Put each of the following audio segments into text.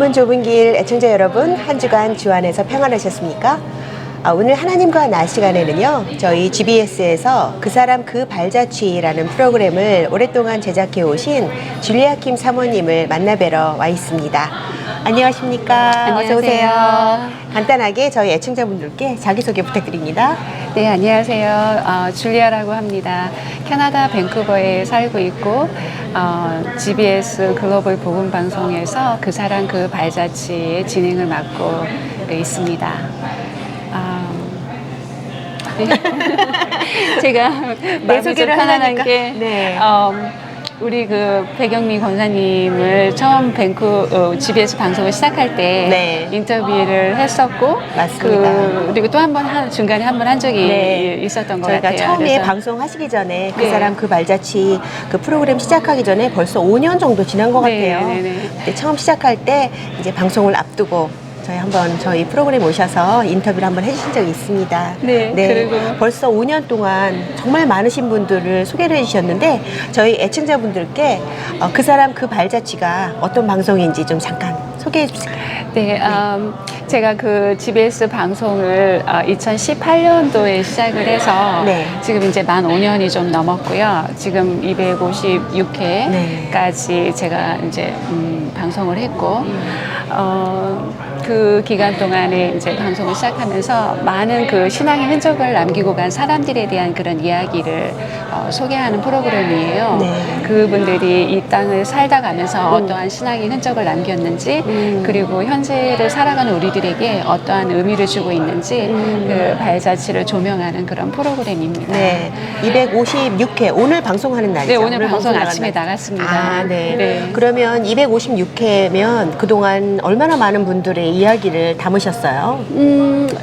하나님은 좁은 길 애청자 여러분, 한 주간 주 안에서 평안하셨습니까? 오늘 하나님과 나 시간에는요, 저희 GBS에서 그 사람 그 발자취라는 프로그램을 오랫동안 제작해 오신 줄리아 킴 사모님을 만나뵈러 와 있습니다. 안녕하십니까? 안녕하세요. 어서 오세요. 간단하게 저희 애청자분들께 자기소개 부탁드립니다. 네, 안녕하세요. 줄리아라고 합니다. 캐나다 밴쿠버에 살고 있고 GBS 글로벌 복음 방송에서 그 사람 그 발자취의 진행을 맡고 있습니다. 제가 마음이 좀 편안한 게 네. 우리 그 백영미 권사님을 처음 GBS 방송을 시작할 때 네. 인터뷰를 했었고, 맞습니다. 그리고 또 한 번 중간에 한 번 한 적이 네. 있었던 것 저희가 같아요. 처음에 그래서 방송하시기 전에 그 네. 사람 그 발자취 그 프로그램 시작하기 전에 벌써 5년 정도 지난 것 네, 같아요. 네, 네. 그때 처음 시작할 때 이제 방송을 앞두고 저희 프로그램 오셔서 인터뷰를 한번 해주신 적이 있습니다. 네, 그리고 벌써 5년 동안 정말 많으신 분들을 소개를 해주셨는데 저희 애청자분들께 그 사람 그 발자취가 어떤 방송인지 좀 잠깐 소개해 주세요. 네, 제가 그 GBS 방송을 2018년도에 시작을 해서 네. 지금 이제 만 5년이 좀 넘었고요. 지금 256회까지 네. 제가 이제 방송을 했고, 그 기간 동안에 이제 방송을 시작하면서 많은 그 신앙의 흔적을 남기고 간 사람들에 대한 그런 이야기를 소개하는 프로그램이에요. 네. 그분들이 이 땅을 살다 가면서 어떠한 신앙의 흔적을 남겼는지, 그리고 현재를 살아가는 우리들에게 어떠한 의미를 주고 있는지 그 발자취를 조명하는 그런 프로그램입니다. 네, 256회 오늘 방송하는 날이죠. 네, 오늘 방송 나간 아침에 날. 나갔습니다. 네. 네. 그러면 256회면 그동안 얼마나 많은 분들의 이야기를 담으셨어요?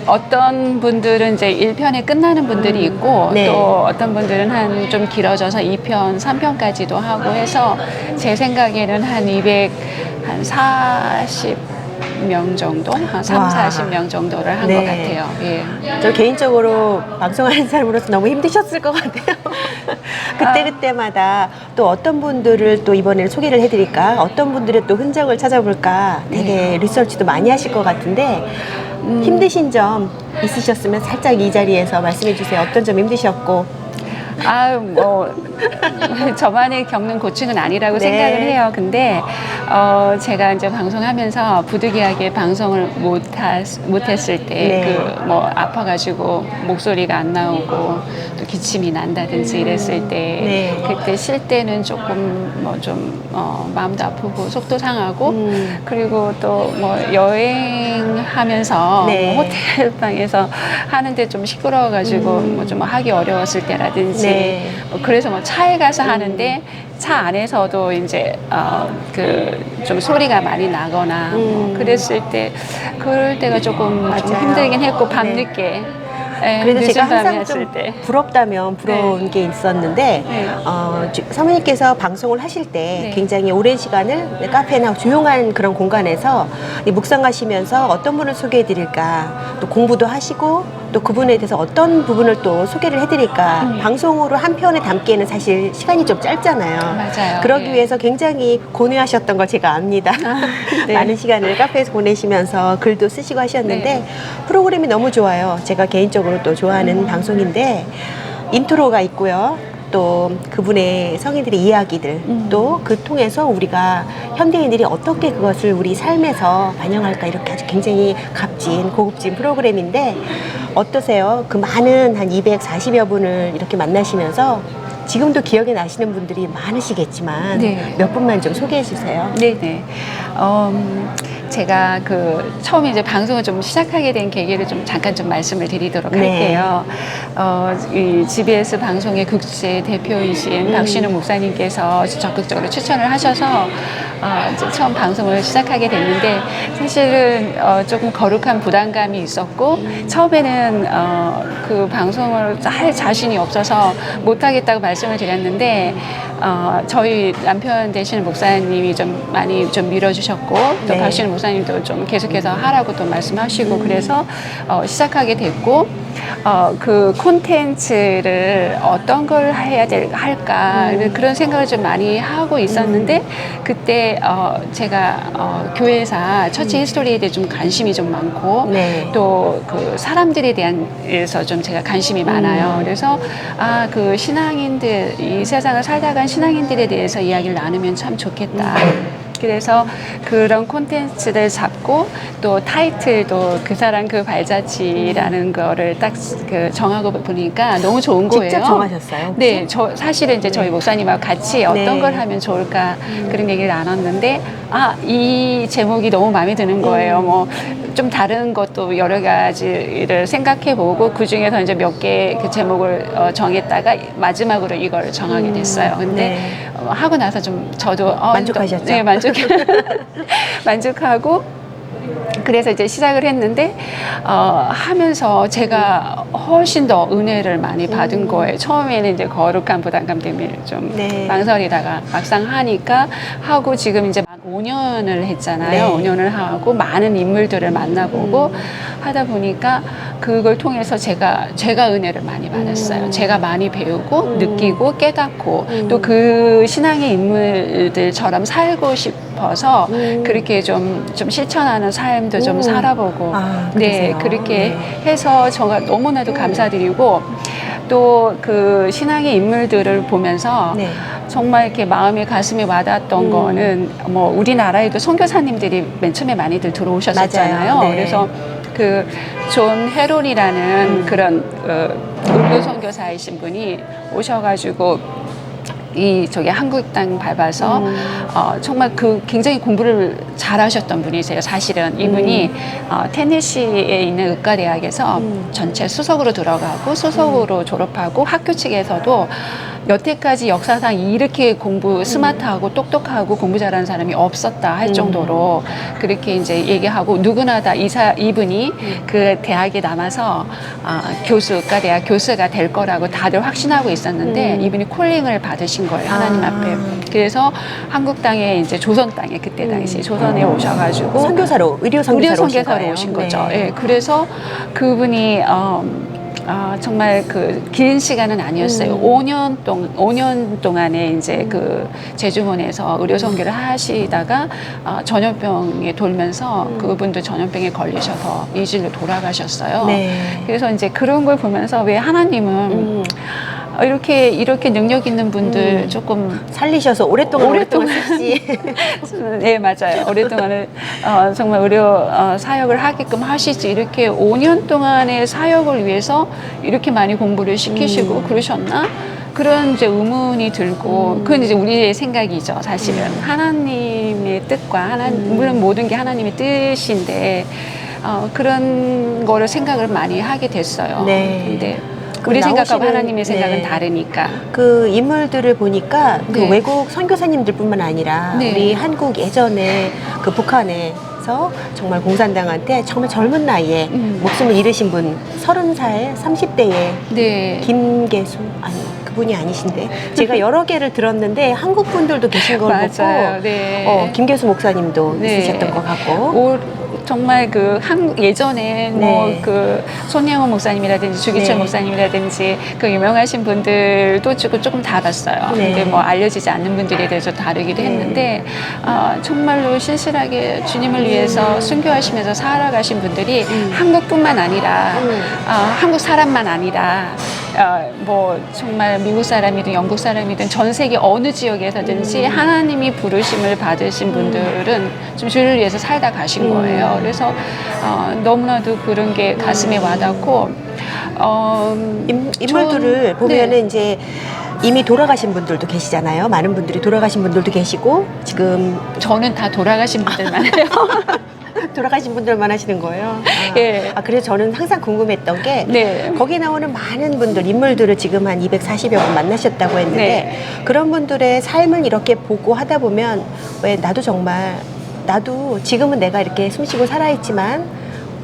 어떤 분들은 이제 1편에 끝나는 분들이 있고, 네. 또 어떤 분들은 한 좀 길어져서 2편, 3편까지도 하고 해서 제 생각에는 한 240명 정도? 한 3, 와. 40명 정도를 한 것 네. 같아요. 예. 저 개인적으로 방송하는 사람으로서 너무 힘드셨을 것 같아요. 그때마다 또 어떤 분들을 또 이번에는 소개를 해드릴까, 어떤 분들의 또 흔적을 찾아볼까 되게 리서치도 많이 하실 것 같은데 힘드신 점 있으셨으면 살짝 이 자리에서 말씀해 주세요. 어떤 점 힘드셨고. 저만의 겪는 고충은 아니라고 네. 생각을 해요. 근데, 제가 이제 방송하면서 부득이하게 방송을 못했을 때, 네. 아파가지고 목소리가 안 나오고, 또 기침이 난다든지 이랬을 때, 네. 그때 쉴 때는 조금 마음도 아프고, 속도 상하고, 그리고 또 여행하면서 네. 호텔 방에서 하는데 좀 시끄러워가지고, 좀 하기 어려웠을 때라든지, 네. 그래서 차에 가서 하는데 차 안에서도 이제 좀 소리가 많이 나거나 그랬을 때 그럴 때가 조금 좀 맞아요. 힘들긴 했고 밤늦게 그래도 늦은 제가 밤에 항상 했을 좀 때 부러운 게 있었는데 네. 사모님께서 방송을 하실 때 네. 굉장히 오랜 시간을 카페나 조용한 그런 공간에서 묵상하시면서 어떤 분을 소개해 드릴까, 또 공부도 하시고 또 그분에 대해서 어떤 부분을 또 소개를 해드릴까, 방송으로 한 편에 담기에는 사실 시간이 좀 짧잖아요. 맞아요. 그러기 네. 위해서 굉장히 고뇌하셨던 걸 제가 압니다. 네. 많은 시간을 카페에서 보내시면서 글도 쓰시고 하셨는데 네. 프로그램이 너무 좋아요. 제가 개인적으로 또 좋아하는 방송인데 인트로가 있고요. 또 그분의 성인들의 이야기들, 또 그 통해서 우리가 현대인들이 어떻게 그것을 우리 삶에서 반영할까, 이렇게 아주 굉장히 값진 고급진 프로그램인데 어떠세요? 그 많은 한 240여 분을 이렇게 만나시면서 지금도 기억에 나시는 분들이 많으시겠지만 네. 몇 분만 좀 소개해 주세요. 네네. 제가 처음에 이제 방송을 좀 시작하게 된 계기를 좀 잠깐 좀 말씀을 드리도록 네. 할게요. 이 GBS 방송의 국제 대표이신 박신우 목사님께서 적극적으로 추천을 하셔서 이제 처음 방송을 시작하게 됐는데 사실은 조금 거룩한 부담감이 있었고 처음에는 그 방송을 할 자신이 없어서 못하겠다고 말씀을 드렸는데 저희 남편 되시는 목사님이 좀 많이 좀 밀어주셨고 또 네. 박신우 목사님도 좀 계속해서 하라고 또 말씀하시고 그래서 시작하게 됐고 그 콘텐츠를 어떤 걸 할까 그런 생각을 좀 많이 하고 있었는데 그때 제가 교회사 처치 히스토리에 대해 좀 관심이 좀 많고 네. 또 그 사람들에 대해서 좀 제가 관심이 많아요. 그래서 그 신앙인들 이 세상을 살다 간 신앙인들에 대해서 이야기를 나누면 참 좋겠다. 그래서 그런 콘텐츠를 잡고 또 타이틀도 그 사람 그 발자취라는 거를 딱 그 정하고 보니까 너무 좋은 거예요. 직접 정하셨어요? 혹시? 네, 저 사실은 이제 저희 목사님하고 같이 어떤 네. 걸 하면 좋을까 그런 얘기를 나눴는데 이 제목이 너무 마음에 드는 거예요. 뭐 좀 다른 것도 여러 가지를 생각해보고 그 중에서 이제 몇 개 그 제목을 정했다가 마지막으로 이걸 정하게 됐어요. 근데 네. 하고 나서 좀 저도 만족하셨죠? 네, 만족하고 그래서 이제 시작을 했는데 하면서 제가 훨씬 더 은혜를 많이 받은 거예요. 처음에는 이제 거룩한 부담감 때문에 좀 네. 망설이다가 막상 하니까 하고 지금 이제 만 5년을 했잖아요. 네. 5년을 하고 많은 인물들을 만나보고 하다 보니까 그걸 통해서 제가 은혜를 많이 받았어요. 제가 많이 배우고 느끼고 깨닫고 또 그 신앙의 인물들처럼 살고 싶어서 그렇게 좀 실천하는 삶도 좀 살아보고 네, 그러세요? 그렇게 네. 해서 제가 너무나도 감사드리고 또 그 신앙의 인물들을 보면서 네. 정말 이렇게 마음에 가슴에 와닿았던 거는 뭐 우리나라에도 선교사님들이 맨 처음에 많이들 들어오셨었잖아요. 맞아요. 네. 그래서 그 존 헤론이라는 그런 의료 선교사이신 분이 오셔가지고 저기 한국 땅 밟아서 정말 그 굉장히 공부를 잘하셨던 분이세요. 사실은 이분이 테네시에 있는 의과대학에서 전체 수석으로 들어가고 수석으로 졸업하고 학교 측에서도 여태까지 역사상 이렇게 스마트하고 똑똑하고 공부 잘하는 사람이 없었다 할 정도로 그렇게 이제 얘기하고 누구나 다 이분이 그 대학에 남아서 의과대학 교수가 될 거라고 다들 확신하고 있었는데 이분이 콜링을 받으신 거예요. 하나님 앞에. 그래서 한국 땅에 이제 조선 땅에 그때 당시 조선에 오셔가지고 선교사로 의료 선교사로 오신 거죠. 네. 예, 그래서 그분이 정말 그 긴 시간은 아니었어요. 5년 동안에 이제 그 제주문에서 의료 선교를 하시다가 전염병에 돌면서 그분도 전염병에 걸리셔서 이 질로 돌아가셨어요. 네. 그래서 이제 그런 걸 보면서 왜 하나님은 이렇게 능력 있는 분들 조금 살리셔서 오랫동안 쓰시. 네, 맞아요. 오랫동안은 정말 의료 사역을 하게끔 하시지 이렇게 5년 동안의 사역을 위해서 이렇게 많이 공부를 시키시고 그러셨나? 그런 이제 의문이 들고 그건 이제 우리의 생각이죠. 사실은 하나님의 뜻과 물론 모든 게 하나님의 뜻인데 그런 거를 생각을 많이 하게 됐어요. 네. 근데 우리 생각하고 나오시는- 하나님의 생각은 네. 다르니까. 그 인물들을 보니까 그 네. 외국 선교사님들뿐만 아니라 네. 우리 한국 예전에 그 북한에서 정말 공산당한테 정말 젊은 나이에 목숨을 잃으신 분 30살 30대에 네. 김계수 아니 그분이 아니신데 제가 여러 개를 들었는데 한국 분들도 계신 걸 맞아요. 보고 네. 김계수 목사님도 네. 있으셨던 것 같고 정말 그 예전에 뭐 네. 그 손양호 목사님이라든지 주기철 네. 목사님이라든지 그 유명하신 분들도 조금 다 봤어요. 네. 근데 뭐 알려지지 않는 분들에 대해서 다루기도 했는데 정말로 신실하게 주님을 위해서 순교하시면서 살아가신 분들이 한국뿐만 아니라 한국 사람만 아니라 뭐 정말 미국 사람이든 영국 사람이든 전 세계 어느 지역에서든지 하나님이 부르심을 받으신 분들은 좀 주를 위해서 살다 가신 거예요. 그래서 너무나도 그런 게 가슴에 와닿고 인물들을 보면은 이제 이미 돌아가신 분들도 계시잖아요. 많은 분들이 돌아가신 분들도 계시고 지금 저는 다 돌아가신 분들 많아요. 돌아가신 분들만 하시는 거예요. 예. 그래서 저는 항상 궁금했던 게 네. 거기 나오는 많은 분들 인물들을 지금 한 240여 분 만나셨다고 했는데 네. 그런 분들의 삶을 이렇게 보고 하다 보면 왜 나도 지금은 내가 이렇게 숨쉬고 살아있지만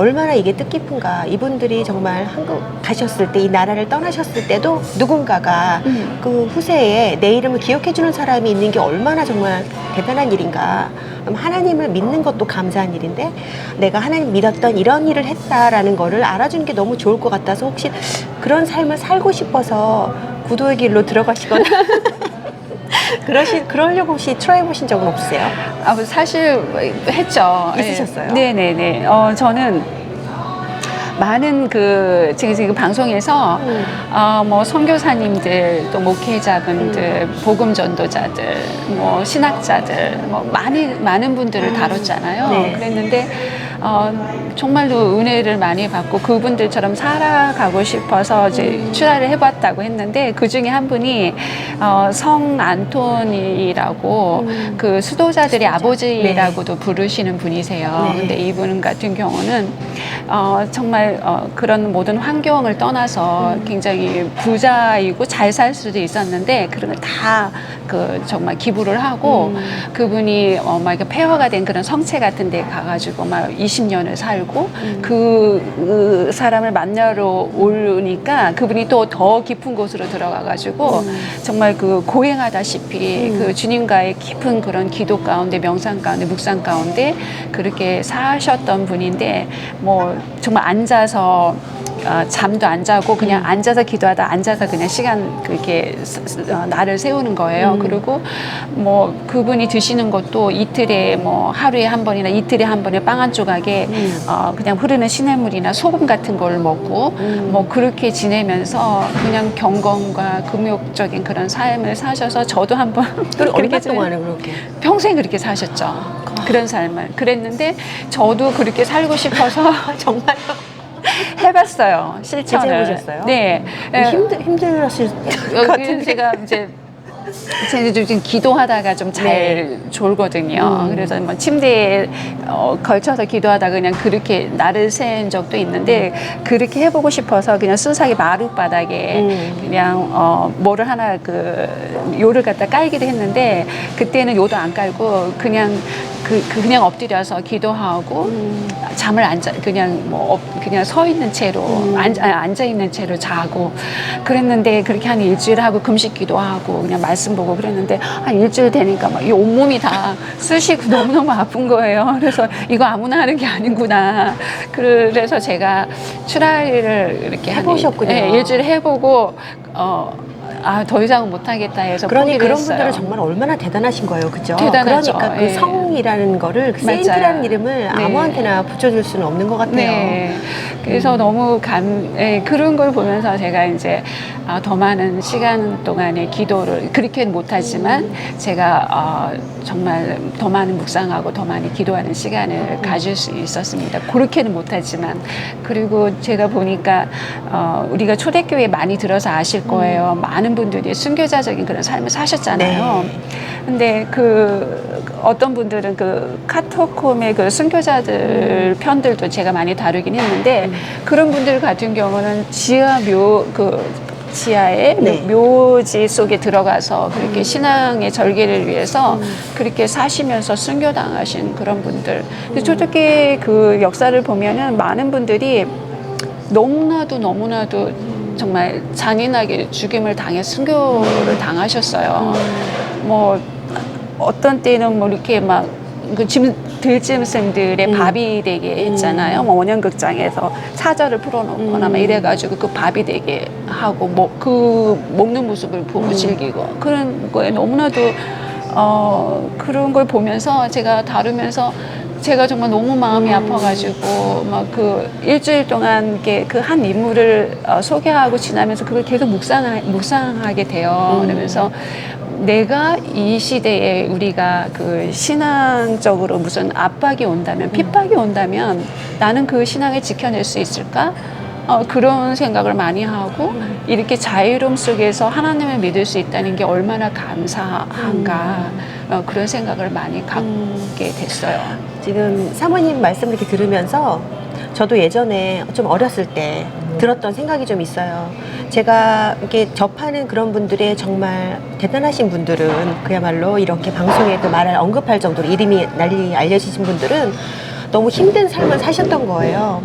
얼마나 이게 뜻깊은가. 이분들이 정말 한국 가셨을 때, 이 나라를 떠나셨을 때도 누군가가 그 후세에 내 이름을 기억해주는 사람이 있는 게 얼마나 정말 대단한 일인가. 그럼 하나님을 믿는 것도 감사한 일인데 내가 하나님 믿었던 이런 일을 했다라는 거를 알아주는 게 너무 좋을 것 같아서 혹시 그런 삶을 살고 싶어서 구도의 길로 들어가시거나 그러려고 혹시 트라이 해보신 적은 없으세요? 사실 했죠. 있으셨어요? 네네네. 저는 많은 지금 방송에서 뭐 선교사님들 또 목회자분들 복음 전도자들 뭐 신학자들 뭐 많은 분들을 다뤘잖아요. 네. 그랬는데 정말로 은혜를 많이 받고 그분들처럼 살아가고 싶어서 이제 출하를 해봤다고 했는데 그 중에 한 분이 성 안토니라고 그 수도자들의 아버지라고도 부르시는 분이세요. 네. 근데 이분 같은 경우는 정말 그런 모든 환경을 떠나서 굉장히 부자이고 잘 살 수도 있었는데 그런 걸 다 정말 기부를 하고 그분이 막 이렇게 폐허가 된 그런 성체 같은 데 가가지고 막 20년을 살고 그 사람을 만나러 오니까 그분이 또 더 깊은 곳으로 들어가가지고 정말 고행하다시피 그 주님과의 깊은 그런 기도 가운데 명상 가운데 묵상 가운데 그렇게 사셨던 분인데 뭐 정말 앉아서 잠도 안 자고 그냥 앉아서 기도하다 앉아서 그냥 시간 그렇게 날을 세우는 거예요. 그리고 뭐 그분이 드시는 것도 이틀에 뭐 하루에 한 번이나 이틀에 한 번에 빵 한 조각에 그냥 흐르는 시냇물이나 소금 같은 걸 먹고 뭐 그렇게 지내면서 그냥 경건과 금욕적인 그런 삶을 사셔서 저도 한번 얼마 동안에 그렇게? 평생 그렇게 사셨죠. 그런 삶을 그랬는데 저도 그렇게 살고 싶어서 정말요? 해봤어요. 실천을. 해보셨어요? 네. 힘들었을 것 같은데. 제가 이제 지금 기도하다가 좀 잘 졸거든요. 그래서 뭐 침대에 걸쳐서 기도하다가 그냥 그렇게 날을 샌 적도 있는데 그렇게 해보고 싶어서 그냥 순삭의 마룻바닥에 그냥 뭐를 하나 요를 갖다 깔기도 했는데 그때는 요도 안 깔고 그냥 그냥 엎드려서 기도하고 잠을 그냥 서 있는 채로 앉아 있는 채로 자고 그랬는데 그렇게 한 일주일 하고 금식 기도하고 그냥 말씀 보고 그랬는데 한 일주일 되니까 막 이 온몸이 다 쑤시고 너무너무 아픈 거예요. 그래서 이거 아무나 하는 게 아니구나. 그래서 제가 출하를 이렇게 해보셨군요. 네, 일주일 해보고 더 이상은 못하겠다 해서 그러니 포기를 그런 했어요. 분들은 정말 얼마나 대단하신 거예요, 그죠? 대단하죠. 그러니까 그 예. 성이라는 거를 그 맞아요. 세인트라는 이름을 네. 아무한테나 붙여줄 수는 없는 것 같아요. 네. 그래서 너무 그런 걸 보면서 제가 이제 더 많은 시간 동안의 기도를 그렇게 못하지만 제가 정말 더 많은 묵상하고 더 많이 기도하는 시간을 가질 수 있었습니다. 그렇게는 못하지만 그리고 제가 보니까 우리가 초대교회에 많이 들어서 아실 거예요. 많은 분들이 순교자적인 그런 삶을 사셨잖아요. 네. 근데 어떤 분들은 카토콤의 순교자들 편들도 제가 많이 다루긴 했는데 그런 분들 같은 경우는 지하의 네. 묘지 속에 들어가서 그렇게 신앙의 절개를 위해서 그렇게 사시면서 순교당하신 그런 분들. 근데 초대교회 역사를 보면은 많은 분들이 너무나도 정말 잔인하게 죽임을 순교를 당하셨어요. 뭐 어떤 때는 뭐 이렇게 막 들짐승들의 밥이 되게 했잖아요. 뭐 원형극장에서 사절을 풀어놓거나 막 이래가지고 그 밥이 되게 하고 먹는 모습을 보고 즐기고 그런 거에 너무나도 그런 걸 보면서 제가 다루면서 제가 정말 너무 마음이 아파가지고 막 일주일 동안 한 인물을 소개하고 지나면서 그걸 계속 묵상하게 돼요. 그러면서 내가 이 시대에 우리가 신앙적으로 무슨 압박이 온다면 핍박이 온다면 나는 그 신앙을 지켜낼 수 있을까? 그런 생각을 많이 하고 이렇게 자유로움 속에서 하나님을 믿을 수 있다는 게 얼마나 감사한가 그런 생각을 많이 갖게 됐어요. 지금 사모님 말씀을 이렇게 들으면서 저도 예전에 좀 어렸을 때 들었던 생각이 좀 있어요. 제가 이렇게 접하는 그런 분들의 정말 대단하신 분들은 그야말로 이렇게 방송에도 언급할 정도로 이름이 널리 알려지신 분들은 너무 힘든 삶을 사셨던 거예요.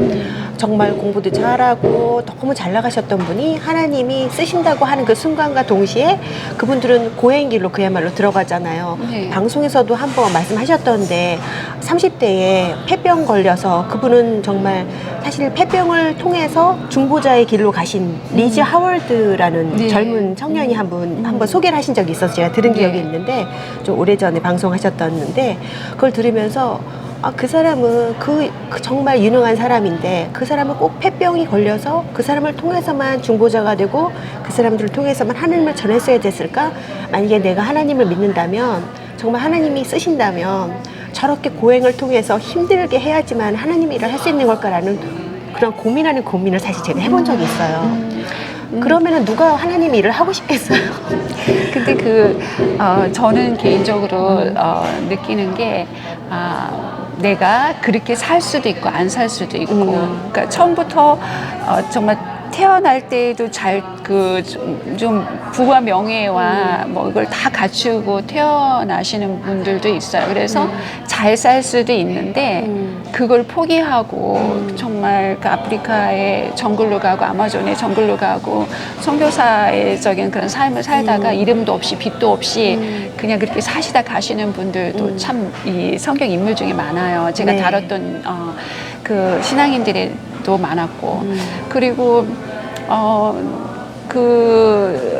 정말 공부도 잘하고 너무 잘 나가셨던 분이 하나님이 쓰신다고 하는 그 순간과 동시에 그분들은 고행 길로 그야말로 들어가잖아요. 네. 방송에서도 한번 말씀하셨던데 30대에 폐병 걸려서 그분은 정말 사실 폐병을 통해서 중보자의 길로 가신 리즈 하월드라는 네. 젊은 청년이 한번 소개를 하신 적이 있어서 제가 들은 네. 기억이 있는데 좀 오래전에 방송하셨던데 그걸 들으면서 그 사람은 그 정말 유능한 사람인데 그 사람은 꼭 폐병이 걸려서 그 사람을 통해서만 중보자가 되고 그 사람들을 통해서만 하나님을 전했어야 됐을까? 만약에 내가 하나님을 믿는다면 정말 하나님이 쓰신다면 저렇게 고행을 통해서 힘들게 해야지만 하나님 일을 할 수 있는 걸까라는 그런 고민하는 고민을 사실 제가 해본 적이 있어요. 그러면은 누가 하나님 일을 하고 싶겠어요? 근데 저는 개인적으로 느끼는 게, 내가 그렇게 살 수도 있고 안 살 수도 있고, 그러니까 처음부터 정말 태어날 때에도 좀 부와 명예와 뭐 이걸 다 갖추고 태어나시는 분들도 있어요. 그래서 잘 살 수도 있는데 그걸 포기하고 정말 그 아프리카의 정글로 가고 아마존의 정글로 가고 선교사적인 그런 삶을 살다가 이름도 없이 빛도 없이 그냥 그렇게 사시다 가시는 분들도 참 이 성경 인물 중에 많아요. 제가 네. 다뤘던 그 신앙인들도 많았고 그리고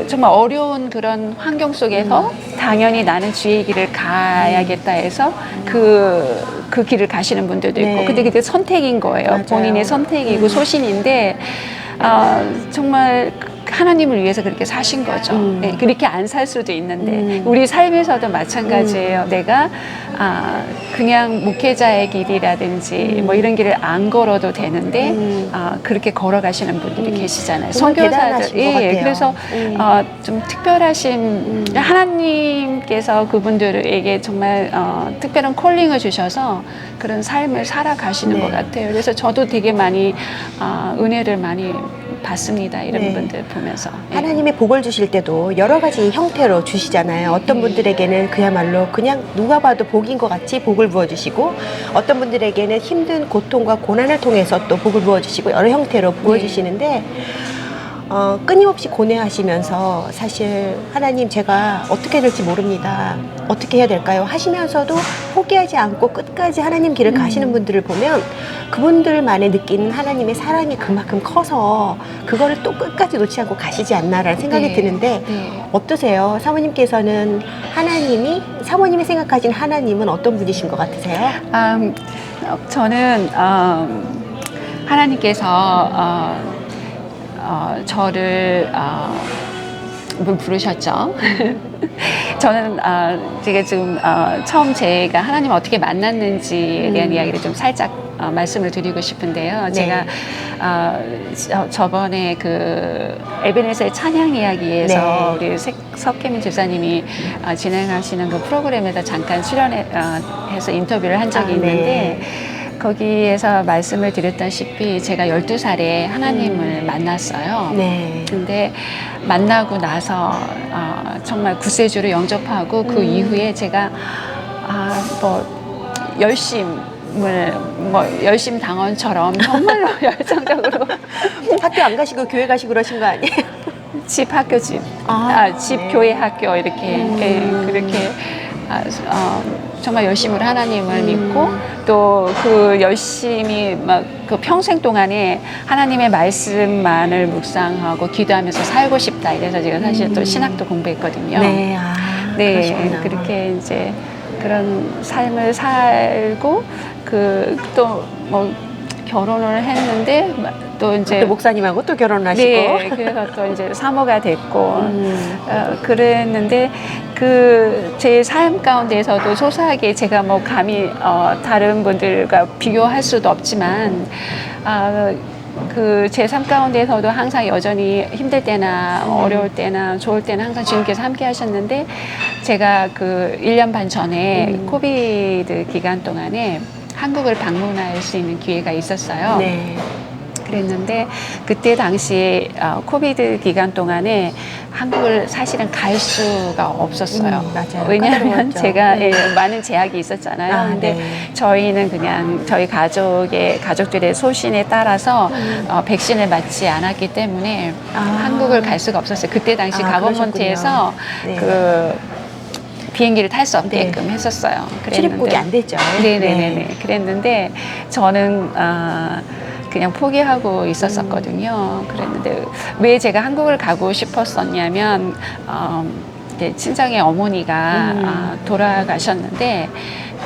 정말 어려운 그런 환경 속에서 당연히 나는 주의 길을 가야겠다 해서 그 길을 가시는 분들도 있고 네. 근데 그게 선택인 거예요. 맞아요. 본인의 선택이고 소신인데 정말 하나님을 위해서 그렇게 사신 거죠. 네, 그렇게 안 살 수도 있는데 우리 삶에서도 마찬가지예요. 내가 그냥 목회자의 길이라든지 뭐 이런 길을 안 걸어도 되는데 그렇게 걸어가시는 분들이 계시잖아요. 정말 대단하신 것 같아요. 그래서 좀 특별하신 하나님께서 그분들에게 정말 특별한 콜링을 주셔서 그런 삶을 살아가시는 네. 것 같아요. 그래서 저도 되게 많이 은혜를 많이 받습니다. 이런 네. 분들 보면서. 예. 하나님의 복을 주실 때도 여러 가지 형태로 주시잖아요. 어떤 분들에게는 그야말로 그냥 누가 봐도 복인 것 같이 복을 부어주시고 어떤 분들에게는 힘든 고통과 고난을 통해서 또 복을 부어주시고 여러 형태로 부어주시는데 끊임없이 고뇌하시면서 사실 하나님 제가 어떻게 될지 모릅니다. 어떻게 해야 될까요? 하시면서도 포기하지 않고 끝까지 하나님 길을 가시는 분들을 보면 그분들만의 느끼는 하나님의 사랑이 그만큼 커서 그거를 또 끝까지 놓지 않고 가시지 않나라는 생각이 네. 드는데 네. 어떠세요? 사모님께서는 사모님이 생각하신 하나님은 어떤 분이신 것 같으세요? 저는 하나님께서 저를 뭘 부르셨죠? 저는 제가 지금 처음 제가 하나님을 어떻게 만났는지에 대한 이야기를 좀 살짝 말씀을 드리고 싶은데요. 네. 제가 저번에 그 에베네서의 찬양 이야기에서 네. 우리 석혜민 집사님이 진행하시는 그 프로그램에서 잠깐 출연해서 인터뷰를 한 적이 있는데 거기에서 말씀을 드렸다시피 제가 12살에 하나님을 만났어요. 네. 근데 만나고 나서 정말 구세주를 영접하고 그 이후에 제가 열심 당원처럼 정말로 열정적으로 학교 안 가시고 교회 가시고 그러신 거 아니에요? 집 학교 집 네. 교회 학교 이렇게 그렇게 정말 열심으로 하나님을 믿고 또 그 열심히 막 그 평생 동안에 하나님의 말씀만을 묵상하고 기도하면서 살고 싶다 이래서 제가 사실 또 신학도 공부했거든요. 네, 네, 그러시구나. 그렇게 이제 그런 삶을 살고 또 뭐 결혼을 했는데 또 이제 또 목사님하고 또 결혼하시고. 네, 그래서 또 이제 사모가 됐고 그랬는데 그 제 삶 가운데서도 소소하게 제가 뭐 감히 다른 분들과 비교할 수도 없지만 그 제 삶 가운데서도 항상 여전히 힘들 때나 어려울 때나 좋을 때나 항상 주님께서 함께 하셨는데 제가 그 1년 반 전에 코비드 기간 동안에 한국을 방문할 수 있는 기회가 있었어요. 네. 그랬는데 그때 당시에 코비드 기간 동안에 한국을 사실은 갈 수가 없었어요. 맞아요. 왜냐하면 까다로웠죠. 제가 많은 제약이 있었잖아요. 근데 네. 저희는 그냥 저희 가족들의 소신에 따라서 백신을 맞지 않았기 때문에 한국을 갈 수가 없었어요. 그때 당시 가버먼트에서 네. 그 비행기를 탈 수 없게끔 했었어요. 출입국이 안 됐죠. 네네네. 네. 그랬는데 저는 그냥 포기하고 있었었거든요. 그랬는데 왜 제가 한국을 가고 싶었었냐면 이제 친정의 어머니가 돌아가셨는데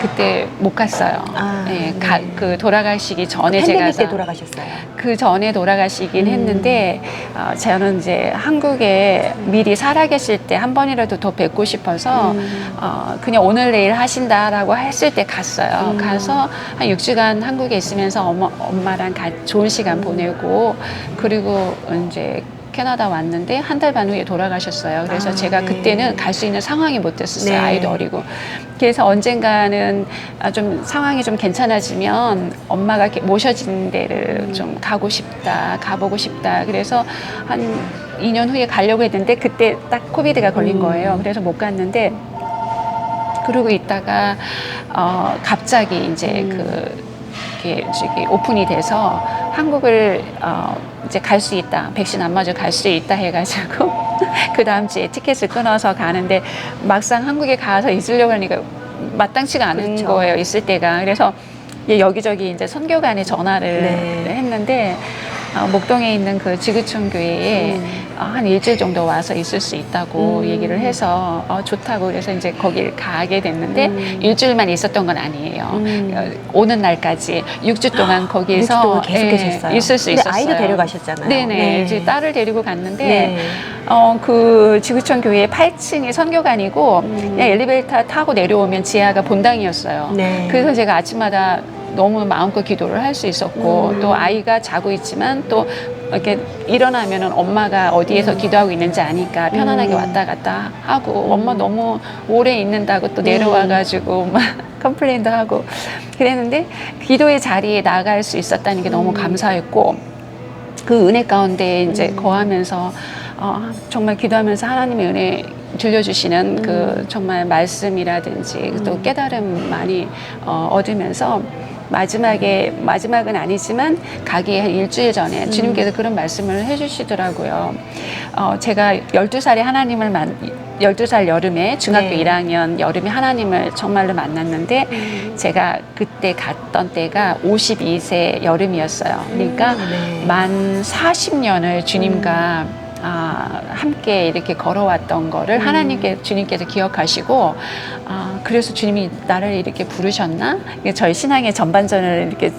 그때 못 갔어요. 네, 그 돌아가시기 전에 제가 팬데믹 때 돌아가셨어요. 그 전에 돌아가시긴 했는데 저는 이제 한국에 미리 살아계실 때 한 번이라도 더 뵙고 싶어서 그냥 오늘 내일 하신다라고 했을 때 갔어요. 가서 한 6주간 한국에 있으면서 엄마랑 좋은 시간 보내고 그리고 이제 캐나다 왔는데 한 달 반 후에 돌아가셨어요. 그래서 제가 그때는 갈 수 있는 상황이 못 됐었어요. 네. 아이도 어리고. 그래서 언젠가는 좀 상황이 좀 괜찮아지면 엄마가 모셔진 데를 좀 가보고 싶다. 그래서 한 2년 후에 가려고 했는데 그때 딱 코비드가 걸린 거예요. 그래서 못 갔는데 그러고 있다가 갑자기 이제 이렇게 오픈이 돼서 한국을 이제 갈 수 있다. 백신 안 맞아 갈 수 있다 해가지고 그 다음 주에 티켓을 끊어서 가는데 막상 한국에 가서 있으려고 하니까 마땅치가 않은 거예요. 있을 때가. 그래서 여기저기 이제 선교관에 전화를 했는데 목동에 있는 그 지구촌 교회에 한 일주일 정도 와서 있을 수 있다고 얘기를 해서 좋다고 그래서 이제 거길 가게 됐는데 일주일만 있었던 건 아니에요. 오는 날까지 6주 동안 거기에서 6주 동안 계속 계셨어요. 있을 수 있었어요. 아이도 데려가셨잖아요. 네네. 네. 이제 딸을 데리고 갔는데 그 지구촌 교회 8층이 선교관이고 그냥 엘리베이터 타고 내려오면 지하가 본당이었어요. 네. 그래서 제가 아침마다 너무 마음껏 기도를 할 수 있었고 또 아이가 자고 있지만 또 이렇게 일어나면은 엄마가 어디에서 기도하고 있는지 아니까 편안하게 왔다 갔다 하고 엄마 너무 오래 있는다고 또 내려와가지고 막 컴플레인도 하고 그랬는데 기도의 자리에 나갈 수 있었다는 게 너무 감사했고 그 은혜 가운데 이제 거하면서 정말 기도하면서 하나님의 은혜 들려주시는 그 정말 말씀이라든지 또 깨달음 많이 얻으면서 마지막은 아니지만 가기 한 일주일 전에 주님께서 그런 말씀을 해주시더라고요. 제가 12살 여름에 중학교 1학년 여름에 하나님을 정말로 만났는데 제가 그때 갔던 때가 52세 여름이었어요. 그러니까 만 40년을 주님과 함께 이렇게 걸어왔던 거를 주님께서 기억하시고 그래서 주님이 나를 이렇게 부르셨나? 저희 신앙의 전반전을 이렇게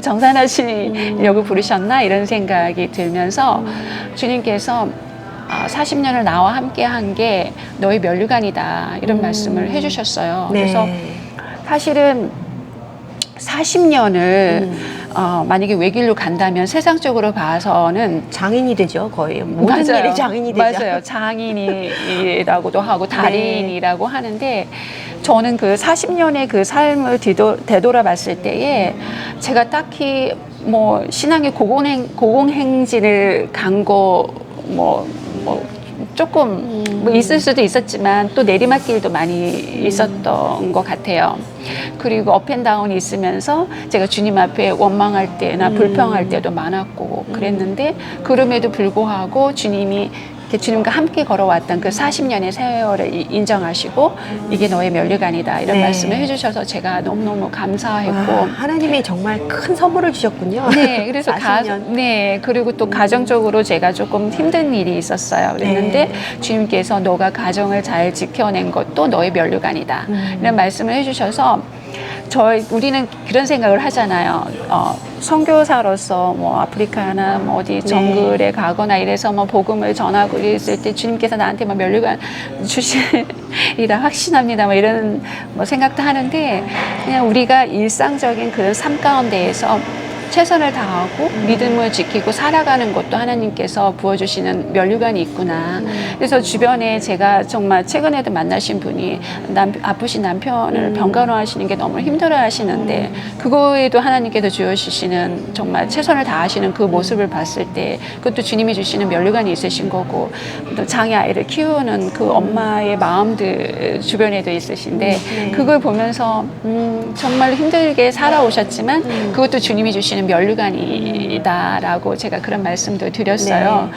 정산하시려고 부르셨나? 이런 생각이 들면서 주님께서 40년을 나와 함께 한 게 너의 면류관이다 이런 말씀을 해주셨어요. 그래서 사실은 40년을 만약에 외길로 간다면 세상적으로 봐서는 장인이 되죠. 거의 모든 일에 장인이 되죠. 맞아요. 장인이라고도 하고 달인이라고 하는데 저는 그 40년의 그 삶을 되돌아봤을 때에 제가 딱히 뭐 신앙의 고공행진을 간 거 조금 있을 수도 있었지만 또 내리막길도 많이 있었던 것 같아요. 그리고 업앤다운이 있으면서 제가 주님 앞에 원망할 때나 불평할 때도 많았고 그랬는데 그럼에도 불구하고 주님이 주님과 함께 걸어왔던 그 40년의 세월을 인정하시고 이게 너의 면류관이다 이런 말씀을 해주셔서 제가 너무너무 감사했고 하나님이 정말 큰 선물을 주셨군요. 네, 그래서 40년. 그리고 또 가정적으로 제가 조금 힘든 일이 있었어요. 그랬는데 주님께서 너가 가정을 잘 지켜낸 것도 너의 면류관이다 이런 말씀을 해주셔서 우리는 그런 생각을 하잖아요. 선교사로서 뭐 아프리카나 뭐 어디 정글에 가거나 이래서 뭐 복음을 전하고 이랬을 때 주님께서 나한테 뭐 면류관 주시리라 확신합니다. 뭐 이런 뭐 생각도 하는데 그냥 우리가 일상적인 그런 삶 가운데에서 최선을 다하고 믿음을 지키고 살아가는 것도 하나님께서 부어주시는 면류관이 있구나. 그래서 주변에 제가 정말 최근에도 만나신 분이 아프신 남편을 병간호 하시는 게 너무 힘들어 하시는데 그거에도 하나님께서 주어주시는 정말 최선을 다하시는 그 모습을 봤을 때 그것도 주님이 주시는 면류관이 있으신 거고 또 장애 아이를 키우는 그 엄마의 마음들 주변에도 있으신데 그걸 보면서 정말 힘들게 살아오셨지만 그것도 주님이 주시는 면류관이다라고 제가 그런 말씀도 드렸어요.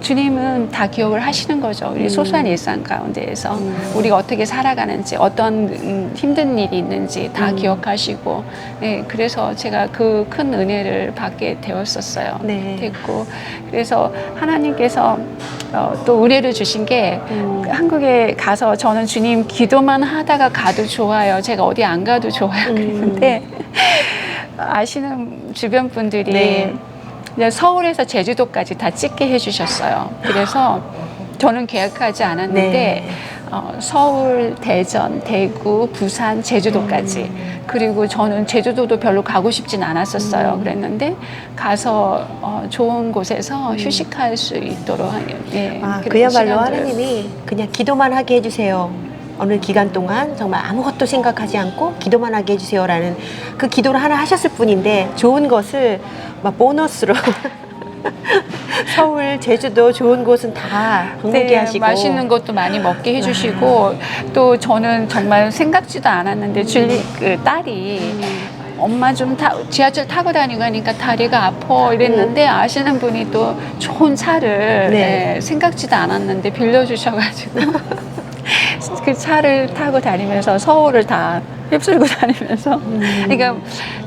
주님은 다 기억을 하시는 거죠. 우리 소소한 일상 가운데에서 우리가 어떻게 살아가는지 어떤 힘든 일이 있는지 다 기억하시고 네, 그래서 제가 그 큰 은혜를 받게 되었었어요. 네. 됐고 그래서 하나님께서 또 은혜를 주신 게 한국에 가서 저는 주님 기도만 하다가 가도 좋아요. 제가 어디 안 가도 좋아요. 그랬는데 아시는 주변 분들이 네. 이제 서울에서 제주도까지 다 찍게 해주셨어요. 그래서 저는 계획하지 않았는데 네. 서울, 대전, 대구, 부산, 제주도까지 그리고 저는 제주도도 별로 가고 싶진 않았었어요. 그랬는데 가서 좋은 곳에서 휴식할 수 있도록 예, 그야말로 시간들. 하나님이 그냥 기도만 하게 해주세요. 어느 기간 동안 정말 아무것도 생각하지 않고 기도만 하게 해주세요라는 그 기도를 하나 하셨을 뿐인데 좋은 것을 막 보너스로 서울, 제주도 좋은 곳은 다 방문게 네, 하시고 맛있는 것도 많이 먹게 해주시고 또 저는 정말 생각지도 않았는데 그 딸이 엄마 좀 지하철 타고 다니고 하니까 다리가 아파 이랬는데 아시는 분이 또 좋은 차를 네. 생각지도 않았는데 빌려주셔가지고 그 차를 타고 다니면서 서울을 다 휩쓸고 다니면서 그러니까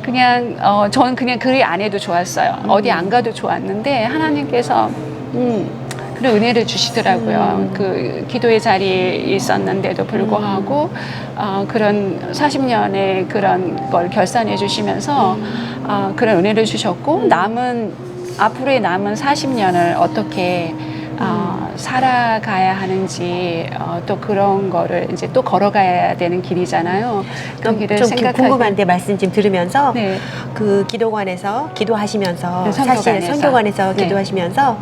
그냥 저는 그냥 그리 안 해도 좋았어요. 어디 안 가도 좋았는데 하나님께서 그런 은혜를 주시더라고요. 그 기도의 자리에 있었는데도 불구하고 그런 40년의 그런 걸 결산해 주시면서 그런 은혜를 주셨고 앞으로의 남은 40년을 어떻게 살아가야 하는지 또 그런 거를 이제 또 걸어가야 되는 길이잖아요. 그 길을 좀 생각하게 궁금한데 말씀 좀 들으면서 네. 그 기도관에서 기도하시면서 네, 사실 선교관에서 네. 기도하시면서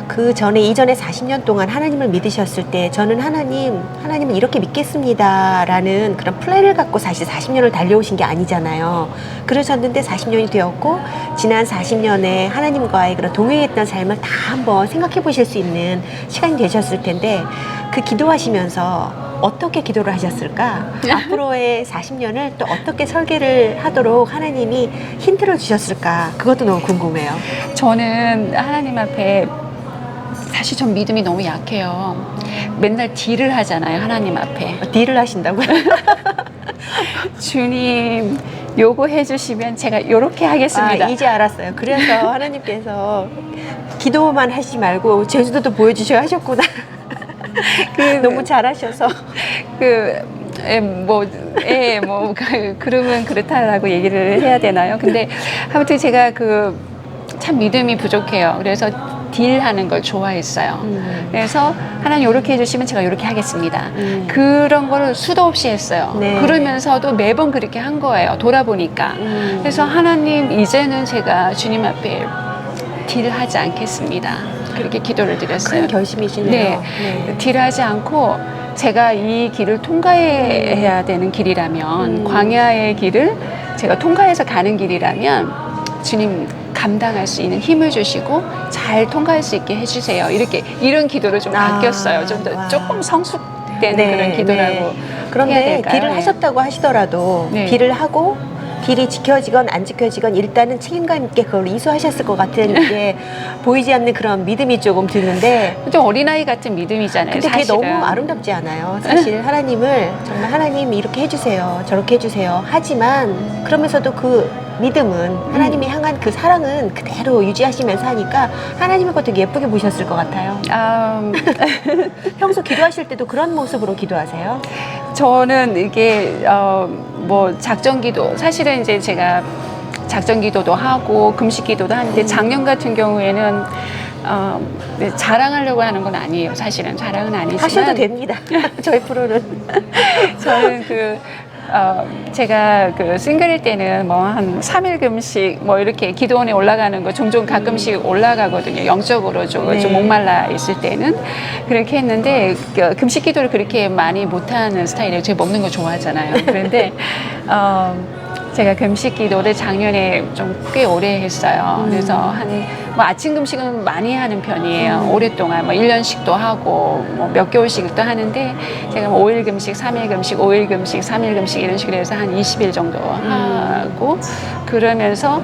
그 전에 이전에 40년 동안 하나님을 믿으셨을 때 저는 하나님은 이렇게 믿겠습니다라는 그런 플랜을 갖고 사실 40년을 달려오신 게 아니잖아요. 그러셨는데 40년이 되었고 지난 40년에 하나님과의 그런 동행했던 삶을 다 한번 생각해 보실 수 있는 시간이 되셨을 텐데 그 기도하시면서 어떻게 기도를 하셨을까? 앞으로의 40년을 또 어떻게 설계를 하도록 하나님이 힌트를 주셨을까? 그것도 너무 궁금해요. 저는 하나님 앞에 사실 전 믿음이 너무 약해요. 맨날 딜을 하잖아요. 하나님 앞에. 딜을 하신다고요? 주님 요거 해주시면 제가 요렇게 하겠습니다. 이제 알았어요. 그래서 하나님께서 기도만 하시지 말고 제주도도 보여주셔야 하셨구나. 너무 잘하셔서. 그러면 그렇다라고 얘기를 해야 되나요? 근데 아무튼 제가 참 믿음이 부족해요. 그래서 딜하는 걸 좋아했어요. 그래서 하나님 이렇게 해주시면 제가 이렇게 하겠습니다. 그런 거를 수도 없이 했어요. 네. 그러면서도 매번 그렇게 한 거예요. 돌아보니까. 그래서 하나님 이제는 제가 주님 앞에 딜하지 않겠습니다. 그렇게 기도를 드렸어요. 큰 결심이시네요. 네. 딜하지 않고 제가 이 길을 통과해야 되는 길이라면 광야의 길을 제가 통과해서 가는 길이라면 주님 감당할 수 있는 힘을 주시고 잘 통과할 수 있게 해주세요. 이런 기도를 좀 바뀌었어요. 좀 더 조금 성숙된 그런 기도라고 해야 그런데 될까요? 딜을 하셨다고 하시더라도 네. 딜을 하고 딜이 지켜지건 안 지켜지건 일단은 책임감 있게 그걸 이수하셨을 것 같은 게 보이지 않는 그런 믿음이 조금 드는데 좀 어린아이 같은 믿음이잖아요. 근데 그게 사실은. 너무 아름답지 않아요. 사실 하나님을 정말 하나님 이렇게 해주세요. 저렇게 해주세요. 하지만 그러면서도 그 믿음은 하나님이 향한 그 사랑은 그대로 유지하시면서 하니까 하나님의 거 되게 예쁘게 보셨을 것 같아요. 평소 기도하실 때도 그런 모습으로 기도하세요? 저는 이게 작전기도 사실은 이제 제가 작전기도도 하고 금식기도도 하는데 작년 같은 경우에는 자랑하려고 하는 건 아니에요. 사실은 자랑은 아니지만 하셔도 됩니다. 저희 프로는 저는 제가 그 싱글일 때는 뭐 한 3일 금식 뭐 이렇게 기도원에 올라가는 거 종종 가끔씩 올라가거든요. 영적으로 좀 네. 목말라 있을 때는 그렇게 했는데 그 금식 기도를 그렇게 많이 못하는 스타일이에요. 제가 먹는 거 좋아하잖아요. 그런데 제가 금식 기도를 작년에 좀 꽤 오래 했어요. 그래서 뭐 아침 금식은 많이 하는 편이에요. 오랫동안 뭐 1년씩도 하고 뭐 몇 개월씩도 하는데 제가 뭐 5일 금식, 3일 금식, 5일 금식, 3일 금식 이런 식으로 해서 한 20일 정도 하고 그러면서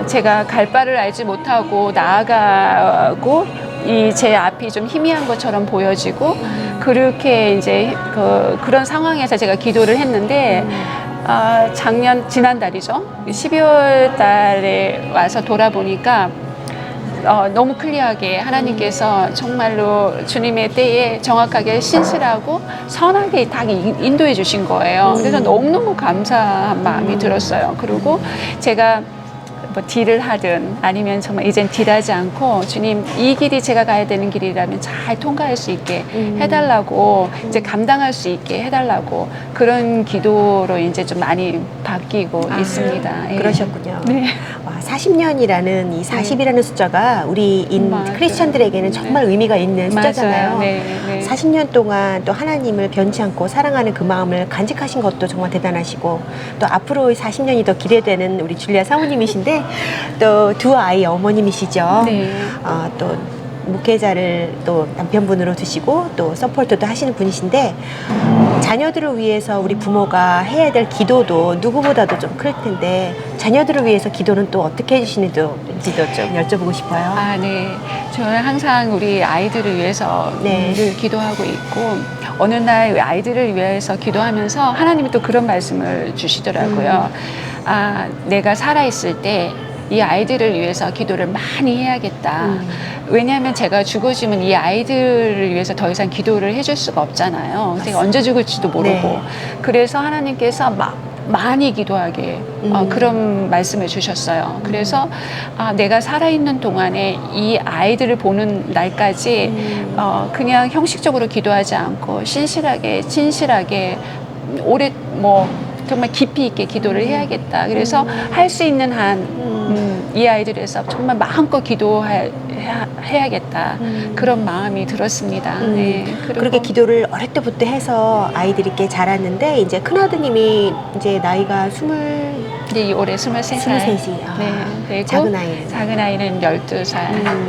제가 갈 바를 알지 못하고 나아가고 이 제 앞이 좀 희미한 것처럼 보여지고 그렇게 이제 그런 상황에서 제가 기도를 했는데 지난달이죠. 12월 달에 와서 돌아보니까 너무 클리어하게 하나님께서 정말로 주님의 때에 정확하게 신실하고 선하게 딱 인도해 주신 거예요. 그래서 너무너무 감사한 마음이 들었어요. 그리고 제가 뭐 딜을 하든 아니면 정말 이젠 딜하지 않고 주님 이 길이 제가 가야 되는 길이라면 잘 통과할 수 있게 해달라고 이제 감당할 수 있게 해달라고 그런 기도로 이제 좀 많이 바뀌고 있습니다. 예. 그러셨군요. 네. 와, 40년이라는 이 40이라는 숫자가 우리 맞아요. 크리스천들에게는 정말 의미가 있는 숫자잖아요. 맞아요. 네, 네. 40년 동안 또 하나님을 변치 않고 사랑하는 그 마음을 간직하신 것도 정말 대단하시고 또 앞으로 40년이 더 기대되는 우리 줄리아 사모님이신데 또 두 아이 어머님이시죠. 네. 또 목회자를 또 남편분으로 두시고 또 서포터도 하시는 분이신데 자녀들을 위해서 우리 부모가 해야 될 기도도 누구보다도 좀 클 텐데 자녀들을 위해서 기도는 또 어떻게 해주시는지도 좀 여쭤보고 싶어요. 네. 저는 항상 우리 아이들을 위해서 네. 늘 기도하고 있고 어느 날 아이들을 위해서 기도하면서 하나님이 또 그런 말씀을 주시더라고요. 내가 살아있을 때 이 아이들을 위해서 기도를 많이 해야겠다. 왜냐하면 제가 죽어지면 이 아이들을 위해서 더 이상 기도를 해줄 수가 없잖아요. 제가 언제 죽을지도 모르고. 네. 그래서 하나님께서 많이 기도하게 그런 말씀을 주셨어요. 그래서 내가 살아있는 동안에 이 아이들을 보는 날까지 그냥 형식적으로 기도하지 않고 신실하게 진실하게 오래 정말 깊이 있게 기도를 해야겠다. 그래서 할 수 있는 한 이 아이들에서 정말 마음껏 기도해야겠다. 그런 마음이 들었습니다. 네. 그렇게 기도를 어릴 때부터 해서 아이들이 이렇게 자랐는데 이제 큰아드님이 이제 나이가 네, 올해 23살. 23이. 네. 그리고 작은 아이는? 작은 아이는 12살.